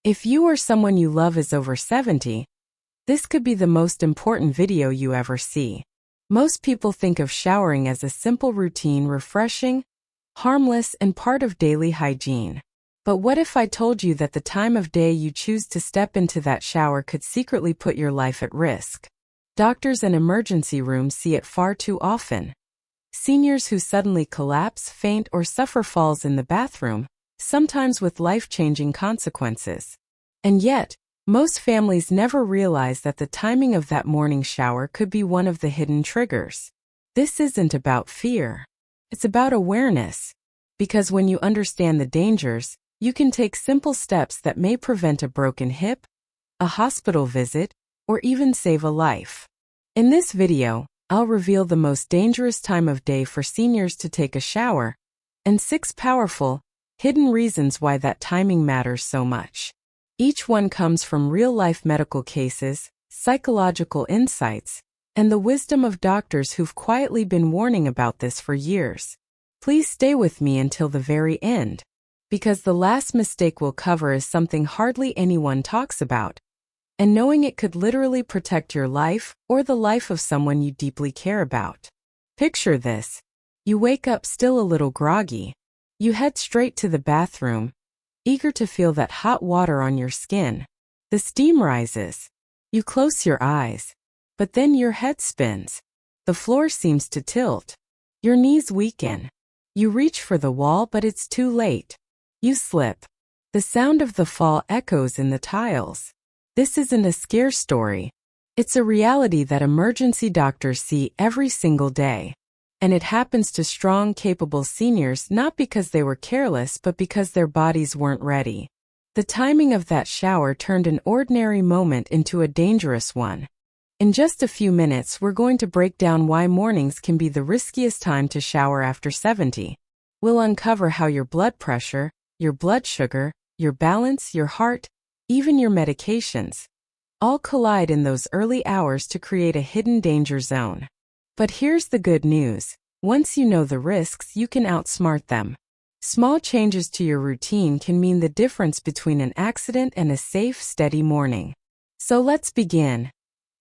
If you or someone you love is over 70, this could be the most important video you ever see. Most people think of showering as a simple routine, refreshing, harmless, and part of daily hygiene. But what if I told you that the time of day you choose to step into that shower could secretly put your life at risk? Doctors and emergency rooms see it far too often. Seniors who suddenly collapse, faint, or suffer falls in the bathroom, sometimes with life-changing consequences. And yet, most families never realize that the timing of that morning shower could be one of the hidden triggers. This isn't about fear. It's about awareness. Because when you understand the dangers, you can take simple steps that may prevent a broken hip, a hospital visit, or even save a life. In this video, I'll reveal the most dangerous time of day for seniors to take a shower, and 6 powerful, hidden reasons why that timing matters so much. Each one comes from real-life medical cases, psychological insights, and the wisdom of doctors who've quietly been warning about this for years. Please stay with me until the very end, because the last mistake we'll cover is something hardly anyone talks about, and knowing it could literally protect your life or the life of someone you deeply care about. Picture this. You wake up still a little groggy. You head straight to the bathroom, eager to feel that hot water on your skin. The steam rises. You close your eyes, but then your head spins. The floor seems to tilt. Your knees weaken. You reach for the wall, but it's too late. You slip. The sound of the fall echoes in the tiles. This isn't a scare story. It's a reality that emergency doctors see every single day. And it happens to strong, capable seniors not because they were careless but because their bodies weren't ready. The timing of that shower turned an ordinary moment into a dangerous one. In just a few minutes, we're going to break down why mornings can be the riskiest time to shower after 70. We'll uncover how your blood pressure, your blood sugar, your balance, your heart, even your medications, all collide in those early hours to create a hidden danger zone. But here's the good news. Once you know the risks, you can outsmart them. Small changes to your routine can mean the difference between an accident and a safe, steady morning. So let's begin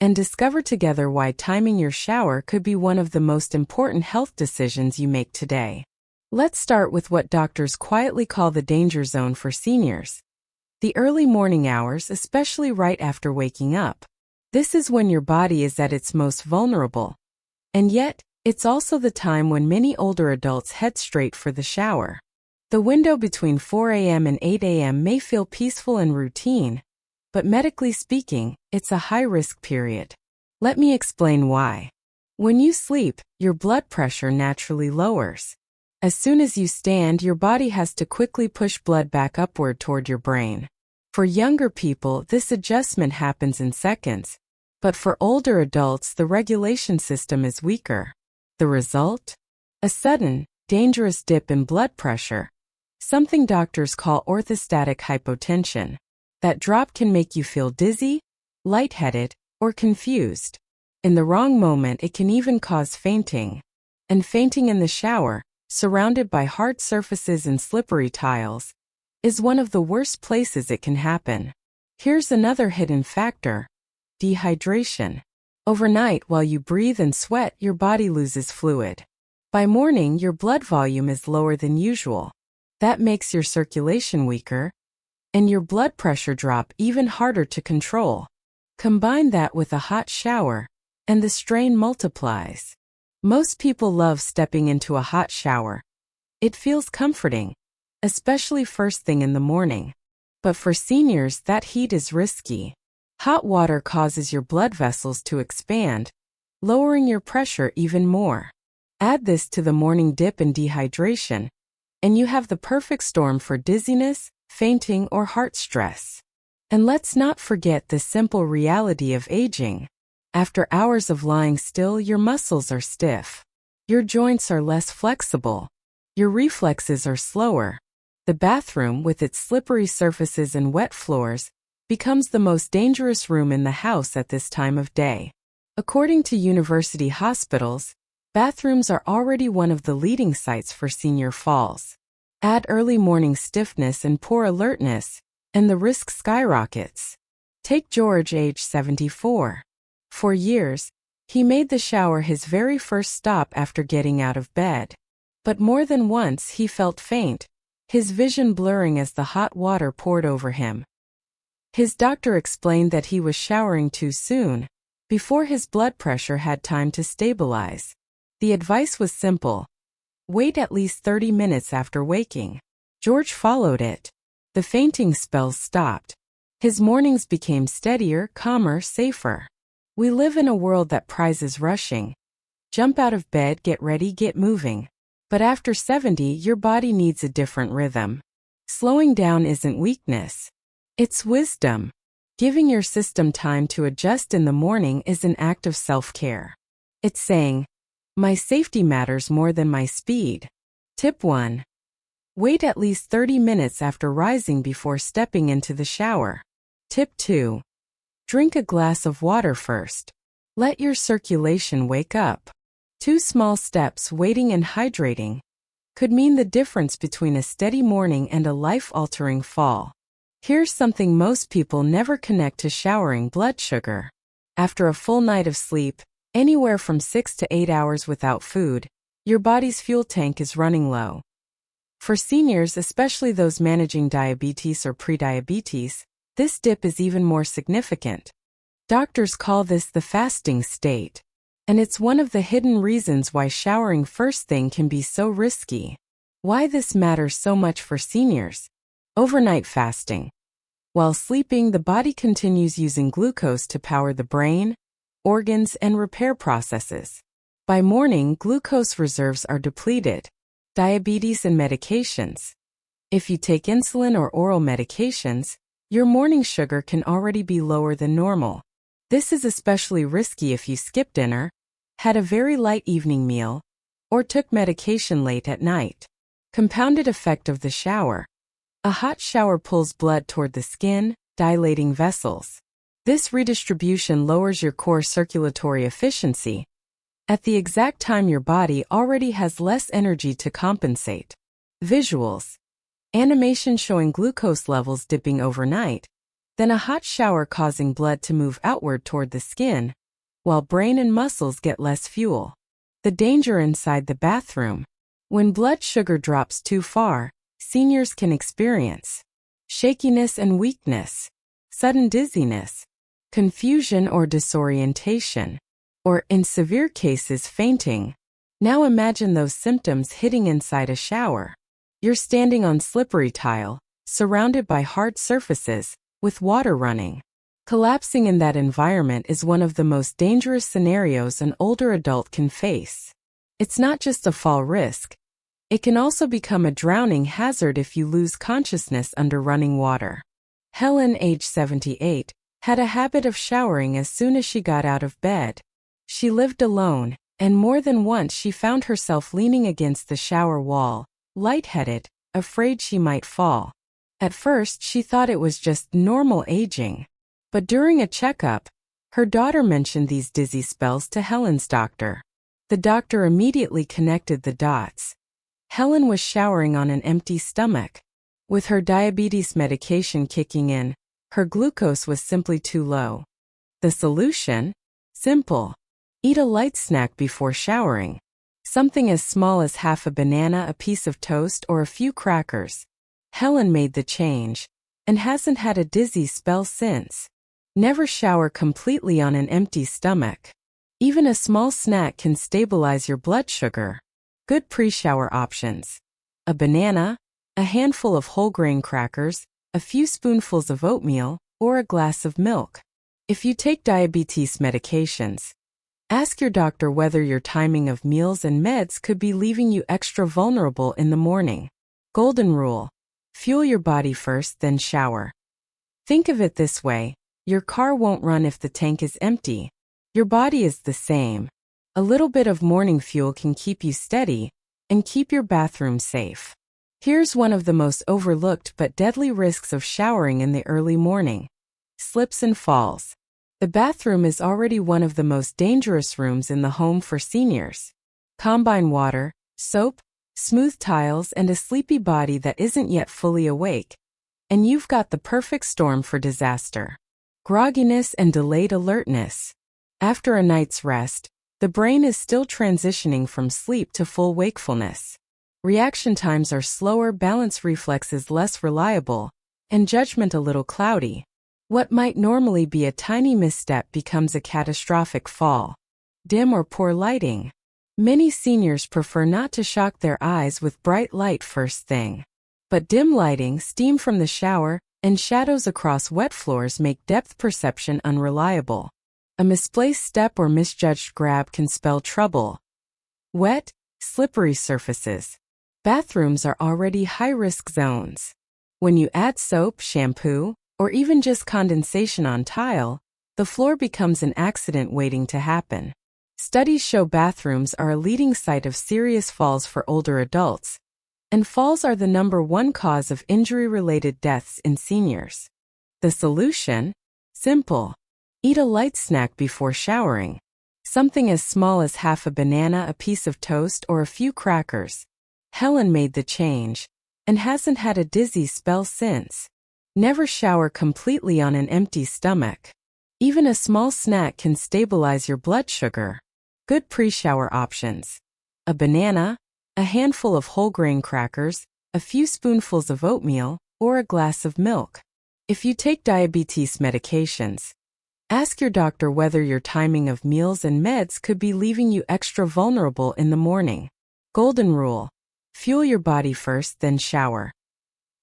and discover together why timing your shower could be one of the most important health decisions you make today. Let's start with what doctors quietly call the danger zone for seniors. The early morning hours, especially right after waking up. This is when your body is at its most vulnerable. And yet, it's also the time when many older adults head straight for the shower. The window between 4 a.m. and 8 a.m. may feel peaceful and routine, but medically speaking, it's a high-risk period. Let me explain why. When you sleep, your blood pressure naturally lowers. As soon as you stand, your body has to quickly push blood back upward toward your brain. For younger people, this adjustment happens in seconds, but for older adults, the regulation system is weaker. The result? A sudden, dangerous dip in blood pressure, something doctors call orthostatic hypotension. That drop can make you feel dizzy, lightheaded, or confused. In the wrong moment, it can even cause fainting. And fainting in the shower, surrounded by hard surfaces and slippery tiles, is one of the worst places it can happen. Here's another hidden factor: dehydration. Overnight, while you breathe and sweat, your body loses fluid. By morning, your blood volume is lower than usual. That makes your circulation weaker, and your blood pressure drop even harder to control. Combine that with a hot shower, and the strain multiplies. Most people love stepping into a hot shower. It feels comforting, especially first thing in the morning. But for seniors, that heat is risky. Hot water causes your blood vessels to expand, lowering your pressure even more. Add this to the morning dip and dehydration, and you have the perfect storm for dizziness, fainting, or heart stress. And let's not forget the simple reality of aging. After hours of lying still, your muscles are stiff. Your joints are less flexible. Your reflexes are slower. The bathroom, with its slippery surfaces and wet floors, becomes the most dangerous room in the house at this time of day. According to university hospitals, bathrooms are already one of the leading sites for senior falls. Add early morning stiffness and poor alertness, and the risk skyrockets. Take George, age 74. For years, he made the shower his very first stop after getting out of bed. But more than once he felt faint, his vision blurring as the hot water poured over him. His doctor explained that he was showering too soon, before his blood pressure had time to stabilize. The advice was simple: wait at least 30 minutes after waking. George followed it. The fainting spells stopped. His mornings became steadier, calmer, safer. We live in a world that prizes rushing. Jump out of bed, get ready, get moving. But after 70, your body needs a different rhythm. Slowing down isn't weakness. It's wisdom. Giving your system time to adjust in the morning is an act of self-care. It's saying, my safety matters more than my speed. Tip 1. Wait at least 30 minutes after rising before stepping into the shower. Tip 2. Drink a glass of water first. Let your circulation wake up. 2 small steps, waiting and hydrating, could mean the difference between a steady morning and a life-altering fall. Here's something most people never connect to showering: blood sugar. After a full night of sleep, anywhere from 6 to 8 hours without food, your body's fuel tank is running low. For seniors, especially those managing diabetes or prediabetes, this dip is even more significant. Doctors call this the fasting state, and it's one of the hidden reasons why showering first thing can be so risky. Why this matters so much for seniors. Overnight fasting. While sleeping, the body continues using glucose to power the brain, organs, and repair processes. By morning, glucose reserves are depleted. Diabetes and medications. If you take insulin or oral medications, your morning sugar can already be lower than normal. This is especially risky if you skip dinner, had a very light evening meal, or took medication late at night. Compounded effect of the shower. A hot shower pulls blood toward the skin, dilating vessels. This redistribution lowers your core circulatory efficiency, at the exact time your body already has less energy to compensate. Visuals. Animation showing glucose levels dipping overnight, then a hot shower causing blood to move outward toward the skin, while brain and muscles get less fuel. The danger inside the bathroom. When blood sugar drops too far, seniors can experience shakiness and weakness, sudden dizziness, confusion or disorientation, or in severe cases, fainting. Now imagine those symptoms hitting inside a shower. You're standing on slippery tile, surrounded by hard surfaces, with water running. Collapsing in that environment is one of the most dangerous scenarios an older adult can face. It's not just a fall risk. It can also become a drowning hazard if you lose consciousness under running water. Helen, age 78, had a habit of showering as soon as she got out of bed. She lived alone, and more than once she found herself leaning against the shower wall, lightheaded, afraid she might fall. At first, she thought it was just normal aging. But during a checkup, her daughter mentioned these dizzy spells to Helen's doctor. The doctor immediately connected the dots. Helen was showering on an empty stomach. With her diabetes medication kicking in, her glucose was simply too low. The solution? Simple. Eat a light snack before showering. Something as small as half a banana, a piece of toast, or a few crackers. Helen made the change, and hasn't had a dizzy spell since. Never shower completely on an empty stomach. Even a small snack can stabilize your blood sugar. Good pre-shower options. A banana, a handful of whole grain crackers, a few spoonfuls of oatmeal, or a glass of milk. If you take diabetes medications, ask your doctor whether your timing of meals and meds could be leaving you extra vulnerable in the morning. Golden rule. Fuel your body first, then shower. Think of it this way. Your car won't run if the tank is empty. Your body is the same. A little bit of morning fuel can keep you steady and keep your bathroom safe. Here's one of the most overlooked but deadly risks of showering in the early morning. Slips and falls. The bathroom is already one of the most dangerous rooms in the home for seniors. Combine water, soap, smooth tiles, and a sleepy body that isn't yet fully awake, and you've got the perfect storm for disaster. Grogginess and delayed alertness. After a night's rest, the brain is still transitioning from sleep to full wakefulness. Reaction times are slower, balance reflexes less reliable, and judgment a little cloudy. What might normally be a tiny misstep becomes a catastrophic fall. Dim or poor lighting. Many seniors prefer not to shock their eyes with bright light first thing. But dim lighting, steam from the shower, and shadows across wet floors make depth perception unreliable. A misplaced step or misjudged grab can spell trouble. Wet, slippery surfaces. Bathrooms are already high-risk zones. When you add soap, shampoo, or even just condensation on tile, the floor becomes an accident waiting to happen. Studies show bathrooms are a leading site of serious falls for older adults, and falls are the #1 cause of injury-related deaths in seniors. The solution? Simple. Eat a light snack before showering. Something as small as half a banana, a piece of toast, or a few crackers. Helen made the change, and hasn't had a dizzy spell since. Never shower completely on an empty stomach. Even a small snack can stabilize your blood sugar. Good pre-shower options. A banana, a handful of whole grain crackers, a few spoonfuls of oatmeal, or a glass of milk. If you take diabetes medications, ask your doctor whether your timing of meals and meds could be leaving you extra vulnerable in the morning. Golden rule. Fuel your body first, then shower.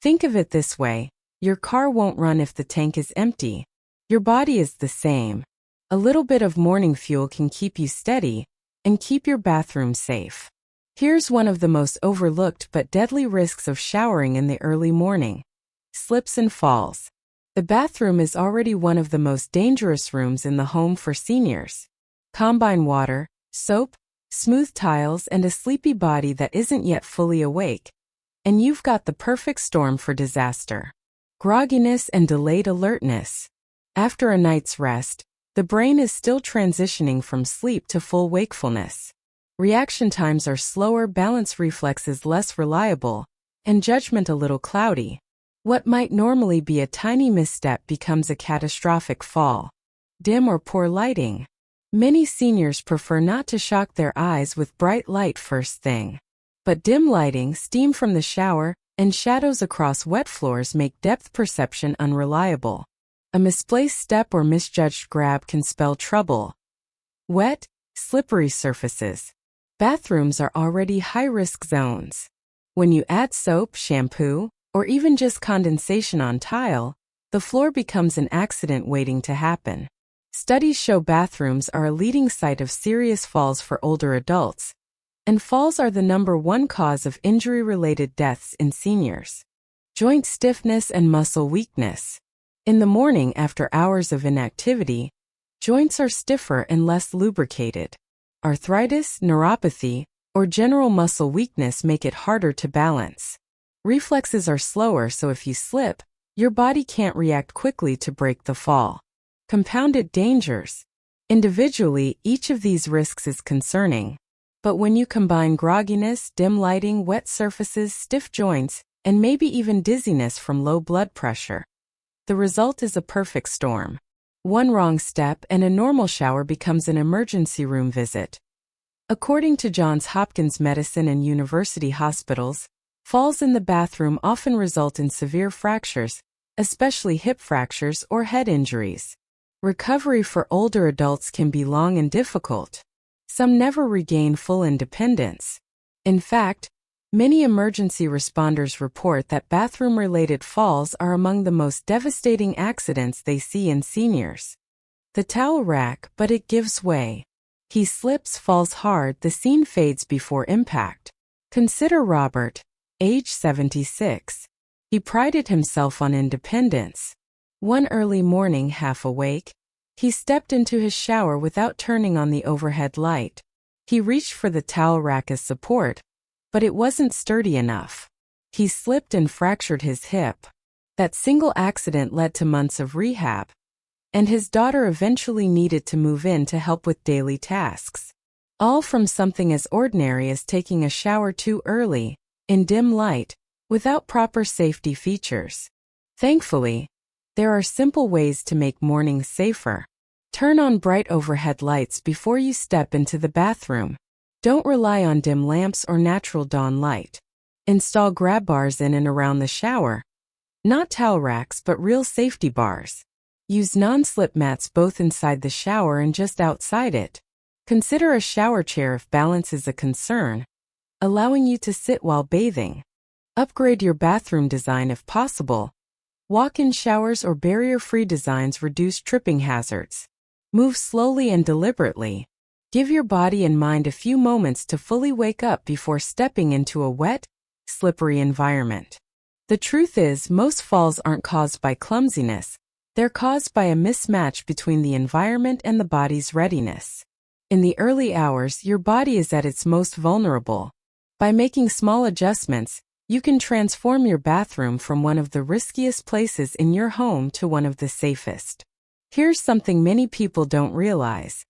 Think of it this way. Your car won't run if the tank is empty. Your body is the same. A little bit of morning fuel can keep you steady and keep your bathroom safe. Here's one of the most overlooked but deadly risks of showering in the early morning. Slips and falls. The bathroom is already one of the most dangerous rooms in the home for seniors. Combine water, soap, smooth tiles, and a sleepy body that isn't yet fully awake, and you've got the perfect storm for disaster. Grogginess and delayed alertness. After a night's rest, the brain is still transitioning from sleep to full wakefulness. Reaction times are slower, balance reflexes less reliable, and judgment a little cloudy. What might normally be a tiny misstep becomes a catastrophic fall. Dim or poor lighting. Many seniors prefer not to shock their eyes with bright light first thing. But dim lighting, steam from the shower, and shadows across wet floors make depth perception unreliable. A misplaced step or misjudged grab can spell trouble. Wet, slippery surfaces. Bathrooms are already high-risk zones. When you add soap, shampoo, or even just condensation on tile, the floor becomes an accident waiting to happen. Studies show bathrooms are a leading site of serious falls for older adults, and falls are the #1 cause of injury-related deaths in seniors. Joint stiffness and muscle weakness. In the morning after hours of inactivity, joints are stiffer and less lubricated. Arthritis, neuropathy, or general muscle weakness make it harder to balance. Reflexes are slower, so if you slip, your body can't react quickly to break the fall. Compounded dangers. Individually, each of these risks is concerning, but when you combine grogginess, dim lighting, wet surfaces, stiff joints, and maybe even dizziness from low blood pressure, the result is a perfect storm. One wrong step and a normal shower becomes an emergency room visit. According to Johns Hopkins Medicine and University hospitals, falls in the bathroom often result in severe fractures, especially hip fractures or head injuries. Recovery for older adults can be long and difficult. Some never regain full independence. In fact, many emergency responders report that bathroom-related falls are among the most devastating accidents they see in seniors. The towel rack, but it gives way. He slips, falls hard, the scene fades before impact. Consider Robert, age 76. He prided himself on independence. One early morning, half awake, he stepped into his shower without turning on the overhead light. He reached for the towel rack as support, but it wasn't sturdy enough. He slipped and fractured his hip. That single accident led to months of rehab, and his daughter eventually needed to move in to help with daily tasks. All from something as ordinary as taking a shower too early, in dim light, without proper safety features. Thankfully, there are simple ways to make mornings safer. Turn on bright overhead lights before you step into the bathroom. Don't rely on dim lamps or natural dawn light. Install grab bars in and around the shower. Not towel racks, but real safety bars. Use non-slip mats both inside the shower and just outside it. Consider a shower chair if balance is a concern, allowing you to sit while bathing. Upgrade your bathroom design if possible. Walk-in showers or barrier-free designs reduce tripping hazards. Move slowly and deliberately. Give your body and mind a few moments to fully wake up before stepping into a wet, slippery environment. The truth is, most falls aren't caused by clumsiness. They're caused by a mismatch between the environment and the body's readiness. In the early hours, your body is at its most vulnerable. By making small adjustments, you can transform your bathroom from one of the riskiest places in your home to one of the safest. Here's something many people don't realize.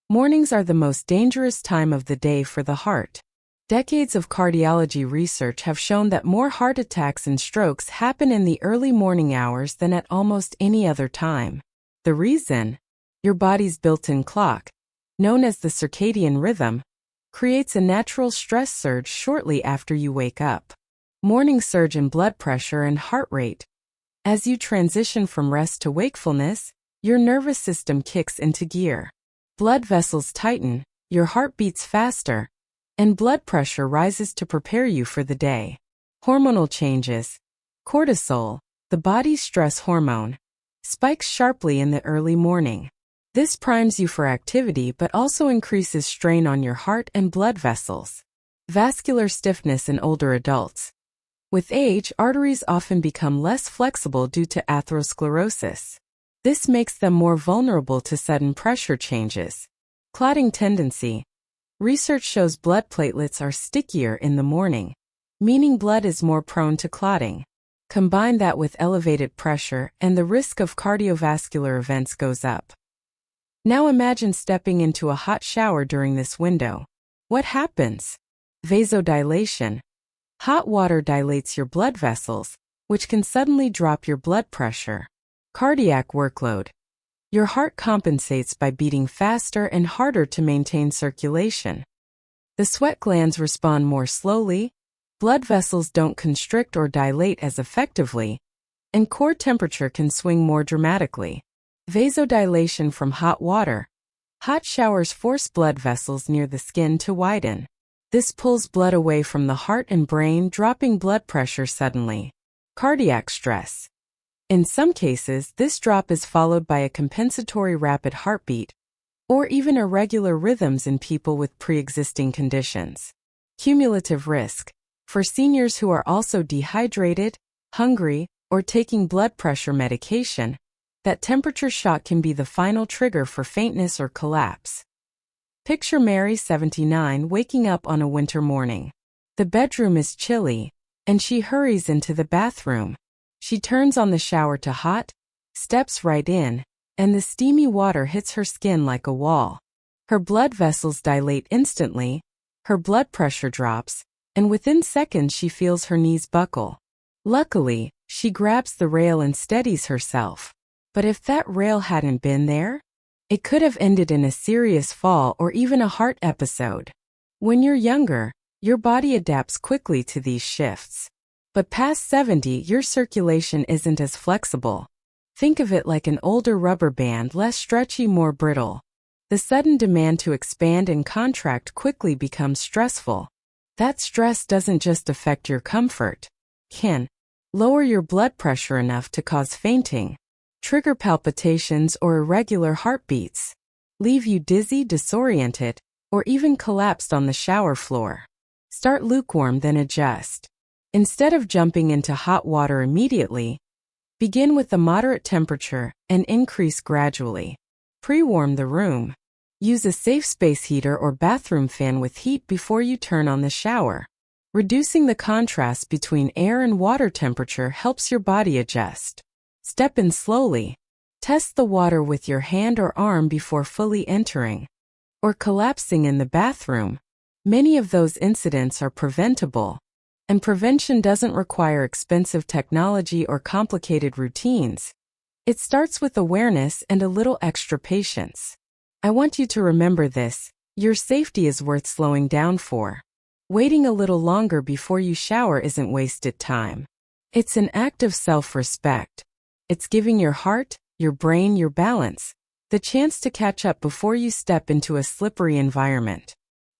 Mornings are the most dangerous time of the day for the heart. Decades of cardiology research have shown that more heart attacks and strokes happen in the early morning hours than at almost any other time. The reason? Your body's built-in clock, known as the circadian rhythm, creates a natural stress surge shortly after you wake up. Morning surge in blood pressure and heart rate. As you transition from rest to wakefulness, your nervous system kicks into gear. Blood vessels tighten, your heart beats faster, and blood pressure rises to prepare you for the day. Hormonal changes. Cortisol, the body's stress hormone, spikes sharply in the early morning. This primes you for activity but also increases strain on your heart and blood vessels. Vascular stiffness in older adults. With age, arteries often become less flexible due to atherosclerosis. This makes them more vulnerable to sudden pressure changes. Clotting tendency. Research shows blood platelets are stickier in the morning, meaning blood is more prone to clotting. Combine that with elevated pressure and the risk of cardiovascular events goes up. Now imagine stepping into a hot shower during this window. What happens? Vasodilation. Hot water dilates your blood vessels, which can suddenly drop your blood pressure. Cardiac workload. Your heart compensates by beating faster and harder to maintain circulation. The sweat glands respond more slowly, blood vessels don't constrict or dilate as effectively, and core temperature can swing more dramatically. Vasodilation from hot water. Hot showers force blood vessels near the skin to widen. This pulls blood away from the heart and brain, dropping blood pressure suddenly. Cardiac stress. In some cases, this drop is followed by a compensatory rapid heartbeat, or even irregular rhythms in people with pre-existing conditions. Cumulative risk. For seniors who are also dehydrated, hungry, or taking blood pressure medication, that temperature shock can be the final trigger for faintness or collapse. Picture Mary, 79, waking up on a winter morning. The bedroom is chilly, and she hurries into the bathroom. She turns on the shower to hot, steps right in, and the steamy water hits her skin like a wall. Her blood vessels dilate instantly, her blood pressure drops, and within seconds she feels her knees buckle. Luckily, she grabs the rail and steadies herself. But if that rail hadn't been there, it could have ended in a serious fall or even a heart episode. When you're younger, your body adapts quickly to these shifts. But past 70, your circulation isn't as flexible. Think of it like an older rubber band, less stretchy, more brittle. The sudden demand to expand and contract quickly becomes stressful. That stress doesn't just affect your comfort. It can lower your blood pressure enough to cause fainting, trigger palpitations or irregular heartbeats, leave you dizzy, disoriented, or even collapsed on the shower floor. Start lukewarm, then adjust. Instead of jumping into hot water immediately, begin with a moderate temperature and increase gradually. Pre-warm the room. Use a safe space heater or bathroom fan with heat before you turn on the shower. Reducing the contrast between air and water temperature helps your body adjust. Step in slowly. Test the water with your hand or arm before fully entering, or collapsing in the bathroom. Many of those incidents are preventable. And prevention doesn't require expensive technology or complicated routines. It starts with awareness and a little extra patience. I want you to remember this: your safety is worth slowing down for. Waiting a little longer before you shower isn't wasted time. It's an act of self-respect. It's giving your heart, your brain, your balance, the chance to catch up before you step into a slippery environment.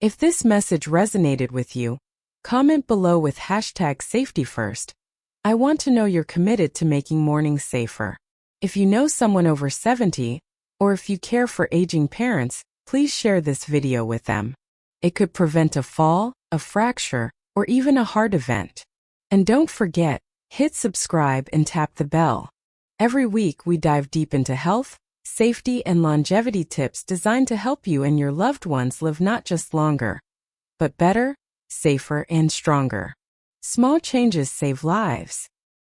If this message resonated with you, comment below with #SafetyFirst. I want to know you're committed to making mornings safer. If you know someone over 70, or if you care for aging parents, please share this video with them. It could prevent a fall, a fracture, or even a heart event. And don't forget, hit subscribe and tap the bell. Every week we dive deep into health, safety, and longevity tips designed to help you and your loved ones live not just longer, but better, safer, and stronger. Small changes save lives.